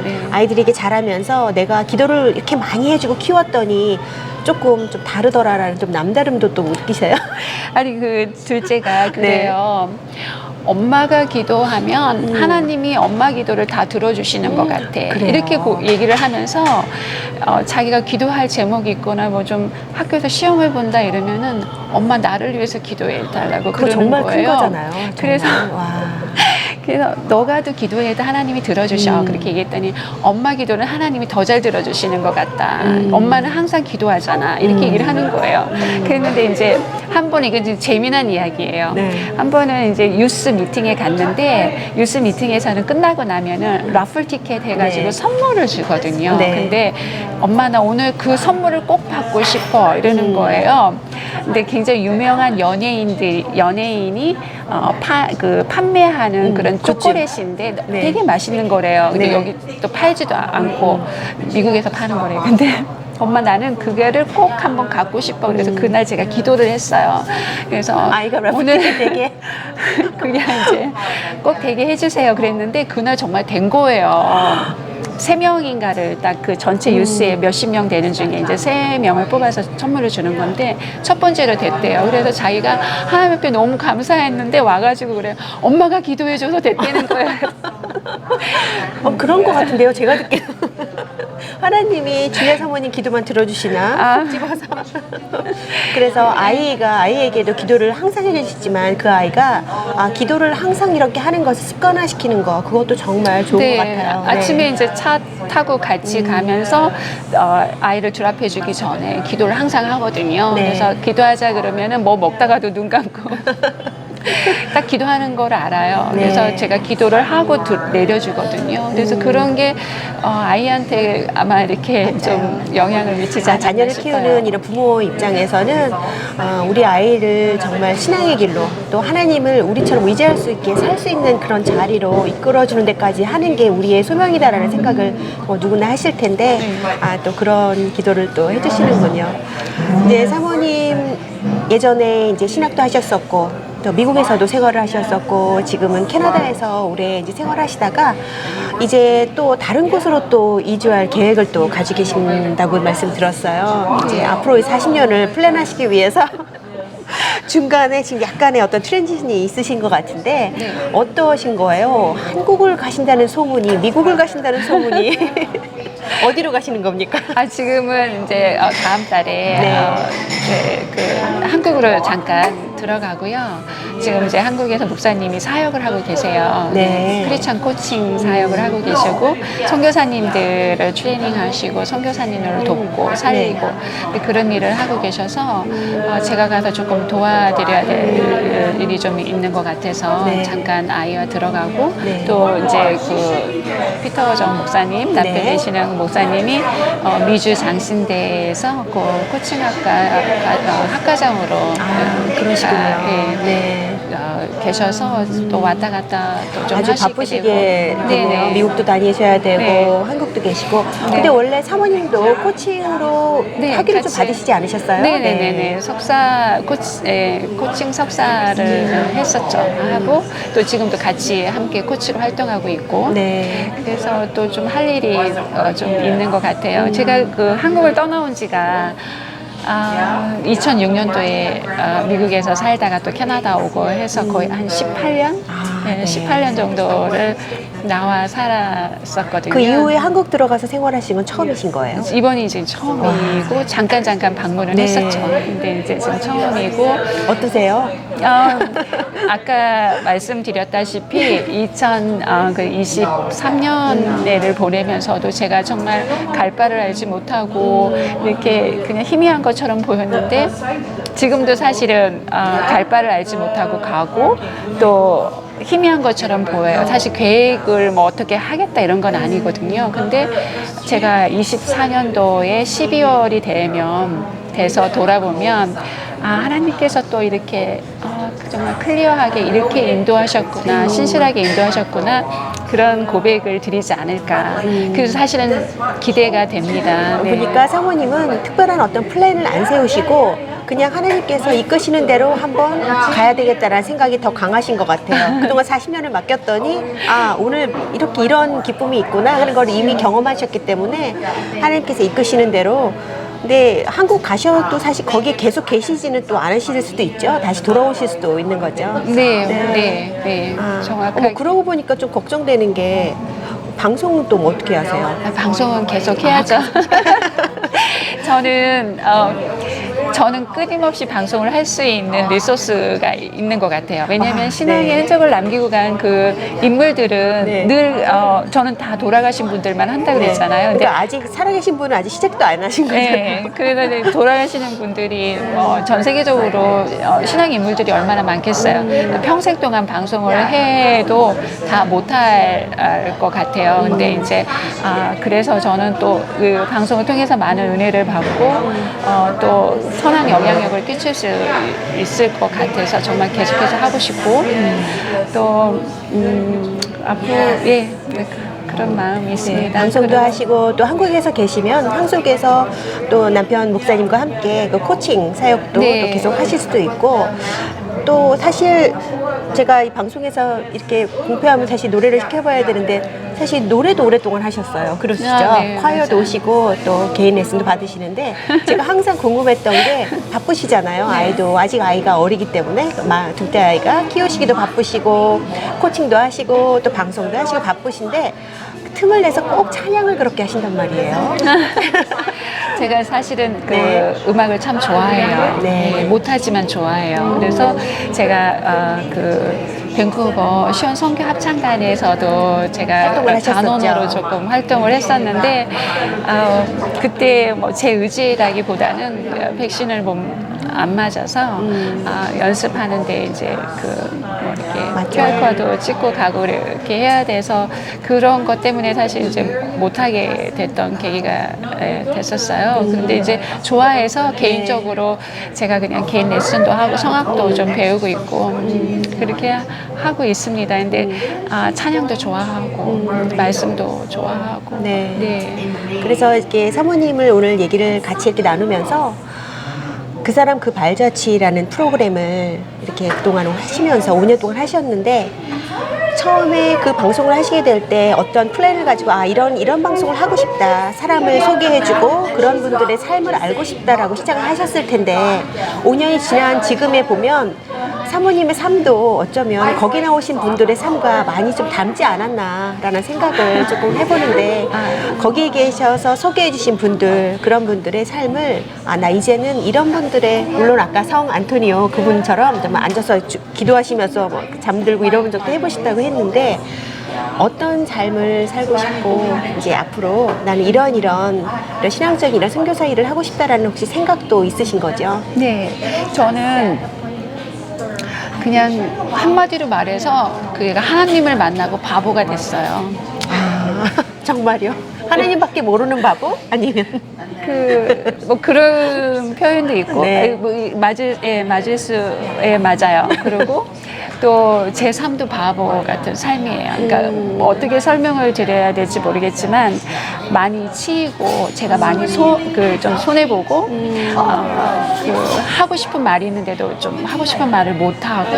네. 아이들이 이렇게 자라면서 내가 기도를 이렇게 많이 해주고 키웠더니 조금 좀 다르더라라는 좀 남다름도 또 느끼세요? 아니 그 둘째가 그래요. 엄마가 기도하면 하나님이 엄마 기도를 다 들어주시는 것 같아. 그래요. 이렇게 얘기를 하면서 자기가 기도할 제목이 있거나 뭐 좀 학교에서 시험을 본다 이러면은 엄마 나를 위해서 기도해 달라고 그거 그러는 정말 거예요. 큰 거잖아요. 정말. 그래서 와. 그래서 너가도 기도해도 하나님이 들어주셔. 그렇게 얘기했더니 엄마 기도는 하나님이 더 잘 들어주시는 것 같다. 엄마는 항상 기도하잖아. 이렇게 얘기를 하는 거예요. 그랬는데 이제 한 번 이게 재미난 이야기예요. 네. 한 번은 이제 유스 미팅에 갔는데 유스 미팅에서는 끝나고 나면은 라플 티켓 해가지고 네. 선물을 주거든요. 네. 근데 엄마 나 오늘 그 선물을 꼭 받고 싶어 이러는 거예요. 근데 굉장히 유명한 연예인이 판매하는 그런 굿즈. 초콜릿인데 네. 되게 맛있는 거래요. 근데 네. 여기 또 팔지도 않고 미국에서 파는 거래요. 근데 엄마 나는 그거를 꼭 한번 갖고 싶어. 그래서 그날 제가 기도를 했어요. 그래서 아이가 라플 오늘 티켓 되게 그냥 이제 꼭 되게 해주세요. 그랬는데 그날 정말 된 거예요. 3명인가를 딱 그 전체 유스에 몇십 명 되는 중에 이제 3명을 뽑아서 선물을 주는 건데 첫 번째로 됐대요. 그래서 자기가 하나님 앞에 너무 감사했는데 와가지고 그래요. 엄마가 기도해줘서 됐다는 거예요. 그런 것 같은데요. 제가 듣기로 하나님이 줄리아 사모님 기도만 들어주시나 콕 집어서 그래서 아이에게도 기도를 항상 해주시지만 그 아이가 기도를 항상 이렇게 하는 것을 습관화시키는 거 그것도 정말 좋은 것 같아요. 아침에 네. 이제 차 타고 같이 가면서 아이를 드랍해주기 전에 기도를 항상 하거든요. 네. 그래서 기도하자 그러면은 뭐 먹다가도 눈 감고 딱 기도하는 걸 알아요. 네. 그래서 제가 기도를 하고 내려주거든요. 그래서 그런 게 아이한테 아마 이렇게 좀 영향을 미치지 않나 자녀를 싶어요. 키우는 이런 부모 입장에서는 우리 아이를 정말 신앙의 길로 또 하나님을 우리처럼 의지할 수 있게 살 수 있는 그런 자리로 이끌어주는 데까지 하는 게 우리의 소명이다라는 생각을 누구나 하실 텐데 또 그런 기도를 또 해주시는군요. 이제 사모님 예전에 이제 신학도 하셨었고 또 미국에서도 생활을 하셨었고 지금은 캐나다에서 오래 이제 생활하시다가 이제 또 다른 곳으로 또 이주할 계획을 또 가지고 계신다고 말씀 들었어요. 이제 앞으로의 40년을 플랜하시기 위해서 중간에 지금 약간의 어떤 트랜지션이 있으신 것 같은데 어떠신 거예요? 한국을 가신다는 소문이, 미국을 가신다는 소문이 어디로 가시는 겁니까? 지금은 이제 다음 달에 한국으로 잠깐 들어가고요. 지금 이제 한국에서 목사님이 사역을 하고 계세요. 네. 크리스찬 코칭 사역을 하고 계시고 선교사님들을 트레이닝하시고 선교사님을 돕고 살리고 그런 일을 하고 계셔서 제가 가서 조금 도와드려야 될 일이 좀 있는 것 같아서 잠깐 아이와 들어가고 또 이제 그 피터 정 목사님 남편 되시는 목사님이 미주 장신대에서 그 코칭학과 학과장으로 그러시군요. 계셔서 또 왔다 갔다 또 좀 아주 하시게 바쁘시게 되고. 되네요. 미국도 다니셔야 되고 한국도 계시고. 근데 원래 사모님도 코칭으로 학위를 좀 받으시지 않으셨어요? 네네네. 코칭 석사를 했었죠. 하고 또 지금도 같이 함께 코치로 활동하고 있고. 그래서 또 좀 할 일이 좀 있는 것 같아요. 제가 그 한국을 떠나온 지가 2006년도에 미국에서 살다가 또 캐나다 오고 해서 거의 한 18년? 18년 정도를 나와 살았었거든요. 그 이후에 한국 들어가서 생활하신 건 처음이신 거예요? 이번이 지금 처음이고 잠깐 방문을 했었죠. 근데 이제 지금 처음이고. 어떠세요? 아까 말씀드렸다시피 2023년을 보내면서도 제가 정말 갈 바를 알지 못하고 이렇게 그냥 희미한 것처럼 보였는데 지금도 사실은 갈 바를 알지 못하고 가고 또 희미한 것처럼 보여요. 사실 계획을 뭐 어떻게 하겠다 이런 건 아니거든요. 근데 제가 24년도에 12월이 돼서 돌아보면 하나님께서 또 이렇게 정말 클리어하게 이렇게 인도하셨구나, 신실하게 인도하셨구나 그런 고백을 드리지 않을까. 그래서 사실은 기대가 됩니다. 보니까 사모님은 특별한 어떤 플랜을 안 세우시고 그냥 하나님께서 이끄시는 대로 한번 가야 되겠다라는 생각이 더 강하신 것 같아요. 그동안 40년을 맡겼더니 오늘 이렇게 이런 기쁨이 있구나 하는 걸 이미 경험하셨기 때문에 하나님께서 이끄시는 대로. 근데 한국 가셔도 사실 거기에 계속 계시지는 또 않으실 수도 있죠. 다시 돌아오실 수도 있는 거죠. 네. 정확하게. 그러고 보니까 좀 걱정되는 게 방송은 또 뭐 어떻게 하세요? 방송은 계속 해야죠. 저는 끊임없이 방송을 할 수 있는 리소스가 있는 것 같아요. 왜냐하면 신앙의 흔적을 남기고 간 그 인물들은 늘 저는 다 돌아가신 분들만 한다 그랬잖아요. 그러니까 아직 살아계신 분은 아직 시작도 안 하신 거죠. 그래서 돌아가시는 분들이 전 세계적으로 신앙 인물들이 얼마나 많겠어요. 평생 동안 방송을 해도 다 못할 것 같아요. 근데 이제 그래서 저는 또 그 방송을 통해서 많은 은혜를 받고 또 선한 영향력을 끼칠 수 있을 것 같아서 정말 계속해서 하고 싶고 또 앞으로 그런 마음이 있습니다. 방송도 하시고 또 한국에서 계시면 한국에서 또 남편 목사님과 함께 그 코칭 사역도 또 계속 하실 수도 있고 또 사실 제가 이 방송에서 이렇게 공표하면 사실 노래를 시켜봐야 되는데 사실 노래도 오랫동안 하셨어요. 그러시죠? 콰이어도 맞아요. 오시고 또 개인 레슨도 받으시는데 제가 항상 궁금했던 게 바쁘시잖아요. 아직 아이가 어리기 때문에 둘째 아이가 키우시기도 바쁘시고 코칭도 하시고 또 방송도 하시고 바쁘신데 틈을 내서 꼭 찬양을 그렇게 하신단 말이에요. 제가 사실은 음악을 참 좋아해요. 못하지만 좋아해요. 그래서 제가 밴쿠버 시원 선교 합창단에서도 제가 활동을 하셨었죠. 단원으로 조금 활동을 했었는데 그때 뭐 제 의지라기보다는 백신을 안 맞아서 연습하는데 이제 뭐 이렇게 QR코드 찍고 가고 이렇게 해야 돼서 그런 것 때문에 사실 이제 못하게 됐던 계기가 됐었어요. 근데 이제 좋아해서 개인적으로 제가 그냥 개인 레슨도 하고 성악도 좀 배우고 있고 그렇게 하고 있습니다. 근데 찬양도 좋아하고 말씀도 좋아하고 네. 네. 그래서 이렇게 사모님을 오늘 얘기를 같이 이렇게 나누면서 그 사람 그 발자취라는 프로그램을 이렇게 그동안 하시면서 5년 동안 하셨는데 처음에 그 방송을 하시게 될 때 어떤 플랜을 가지고 이런 방송을 하고 싶다, 사람을 소개해주고 그런 분들의 삶을 알고 싶다라고 시작을 하셨을 텐데 5년이 지난 지금에 보면 사모님의 삶도 어쩌면 거기 나오신 분들의 삶과 많이 좀 닮지 않았나라는 생각을 조금 해보는데 거기에 계셔서 소개해 주신 분들, 그런 분들의 삶을 나 이제는 이런 분들의, 물론 아까 성 안토니오 그분처럼 정말 앉아서 기도하시면서 뭐 잠들고 이런 적도 해보신다고 했는데 어떤 삶을 살고 싶고 이제 앞으로 나는 이런 신앙적인 이런 선교사 일을 하고 싶다라는 혹시 생각도 있으신 거죠? 네, 저는 그냥 한마디로 말해서 그가 하나님을 만나고 바보가 됐어요. 정말요? 하나님밖에 모르는 바보? 아니면? 뭐 그런 표현도 있고, 네. 맞을 수, 맞아요. 그리고 또 제 삶도 바보 같은 삶이에요. 그러니까 뭐 어떻게 설명을 드려야 될지 모르겠지만 많이 치이고 제가 많이 좀 손해보고 하고 싶은 말이 있는데도 좀 하고 싶은 말을 못하고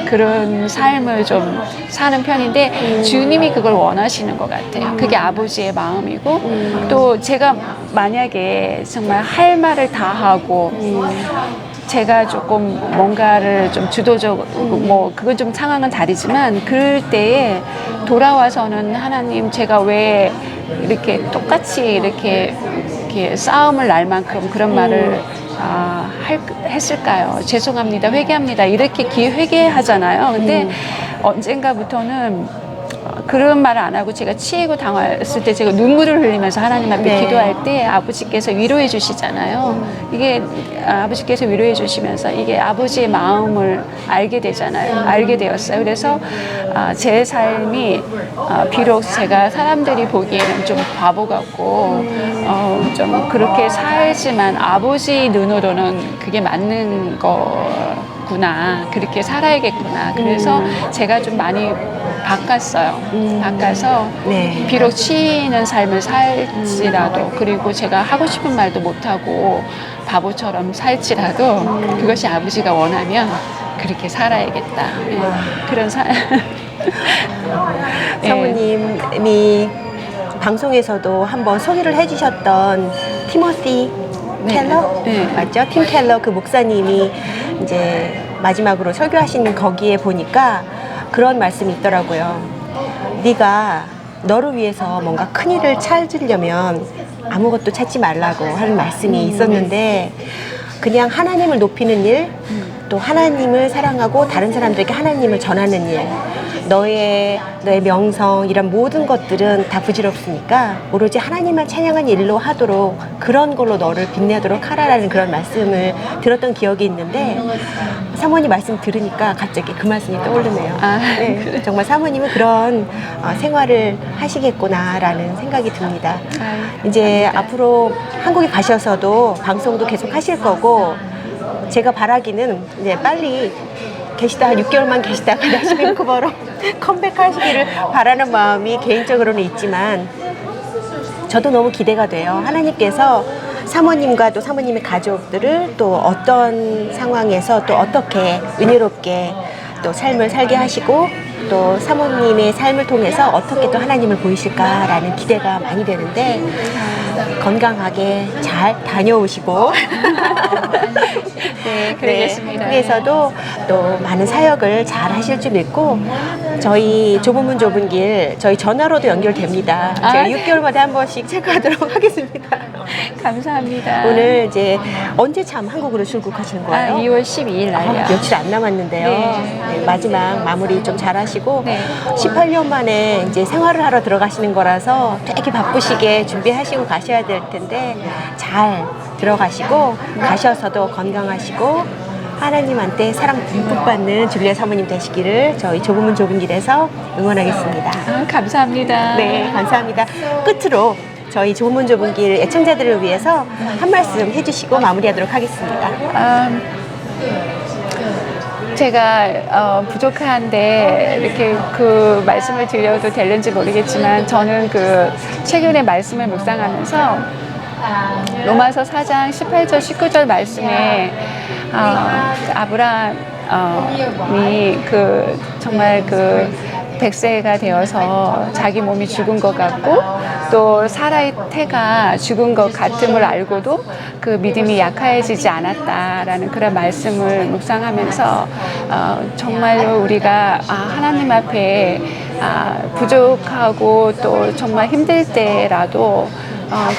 그런 삶을 좀 사는 편인데 주님이 그걸 원하시는 것 같아요. 그게 아버지의 마음이고 또 제가 만약에 정말 할 말을 다 하고 제가 조금 뭔가를 좀 주도적으로 뭐 그건 좀 상황은 다르지만 그럴 때에 돌아와서는 하나님 제가 왜 이렇게 똑같이 이렇게 싸움을 날 만큼 그런 말을 했을까요? 죄송합니다, 회개합니다 이렇게 회개하잖아요. 근데 언젠가부터는 그런 말을 안 하고 제가 치이고 당했을 때 제가 눈물을 흘리면서 하나님 앞에 네. 기도할 때 아버지께서 위로해 주시잖아요. 이게 아버지께서 위로해 주시면서 이게 아버지의 마음을 알게 되잖아요. 알게 되었어요. 그래서 제 삶이 비록 제가 사람들이 보기에는 좀 바보 같고 좀 그렇게 살지만 아버지 눈으로는 그게 맞는 거구나. 그렇게 살아야겠구나. 그래서 제가 좀 많이 바꿨어요. 바꿔서 네. 비록 치이는 삶을 살지라도 그리고 제가 하고 싶은 말도 못하고 바보처럼 살지라도 그것이 아버지가 원하면 그렇게 살아야겠다. 그런 사모님이 방송에서도 한번 소개를 해주셨던 티모시 켈러? 네. 맞죠? 팀 켈러 그 목사님이 이제 마지막으로 설교하신 거기에 보니까 그런 말씀이 있더라고요. 네가 너를 위해서 뭔가 큰 일을 찾으려면 아무것도 찾지 말라고 하는 말씀이 있었는데 그냥 하나님을 높이는 일, 또 하나님을 사랑하고 다른 사람들에게 하나님을 전하는 일, 너의 명성 이런 모든 것들은 다 부질없으니까 오로지 하나님만 찬양하는 일로 하도록 그런 걸로 너를 빛내도록 하라라는 그런 말씀을 들었던 기억이 있는데 사모님 말씀 들으니까 갑자기 그 말씀이 떠오르네요. 네, 그래. 정말 사모님은 그런 생활을 하시겠구나라는 생각이 듭니다. 이제 감사합니다. 앞으로 한국에 가셔서도 방송도 계속 하실 거고 제가 바라기는 이제 빨리 계시다 한 6개월만 계시다가 다시 밴쿠버로 컴백하시기를 바라는 마음이 개인적으로는 있지만 저도 너무 기대가 돼요. 하나님께서 사모님과 또 사모님의 가족들을 또 어떤 상황에서 또 어떻게 은혜롭게 또 삶을 살게 하시고 또 사모님의 삶을 통해서 어떻게 또 하나님을 보이실까라는 기대가 많이 되는데 건강하게 잘 다녀오시고 네, 그러겠습니다. 한국에서도 또 많은 사역을 잘 하실 줄 믿고 저희 좁은 문 좁은 길 저희 전화로도 연결됩니다. 제가 네. 6개월마다 한 번씩 체크하도록 하겠습니다. 감사합니다. 오늘 이제 언제 참 한국으로 출국하시는 거예요? 2월 12일 날이요. 며칠 안 남았는데요. 네. 네, 마지막 마무리 좀 잘하시고 네. 18년 만에 이제 생활을 하러 들어가시는 거라서 되게 바쁘시게 준비하시고 가셔야 될 텐데 잘 들어가시고 가셔서도 건강하시고 하나님한테 사랑 듬뿍 받는 줄리아 사모님 되시기를 저희 좁은 문 좁은 길에서 응원하겠습니다. 감사합니다. 네, 감사합니다. 끝으로 저희 좁은 문 좁은 길 애청자들을 위해서 한 말씀 해주시고 마무리하도록 하겠습니다. 제가 부족한데 이렇게 그 말씀을 드려도 될는지 모르겠지만 저는 그 최근에 말씀을 묵상하면서 로마서 4장 18절 19절 말씀에 아브라함이 그 정말 그 100세가 되어서 자기 몸이 죽은 것 같고 또 사라의 태가 죽은 것 같음을 알고도 그 믿음이 약해지지 않았다라는 그런 말씀을 묵상하면서 정말로 우리가 하나님 앞에 부족하고 또 정말 힘들 때라도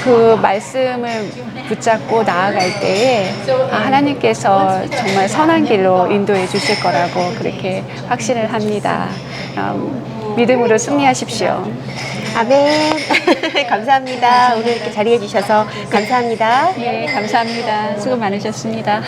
그 말씀을 붙잡고 나아갈 때에 하나님께서 정말 선한 길로 인도해 주실 거라고 그렇게 확신을 합니다. 믿음으로 승리하십시오. 아멘. 감사합니다. 오늘 이렇게 자리해 주셔서 감사합니다. 네, 감사합니다. 수고 많으셨습니다.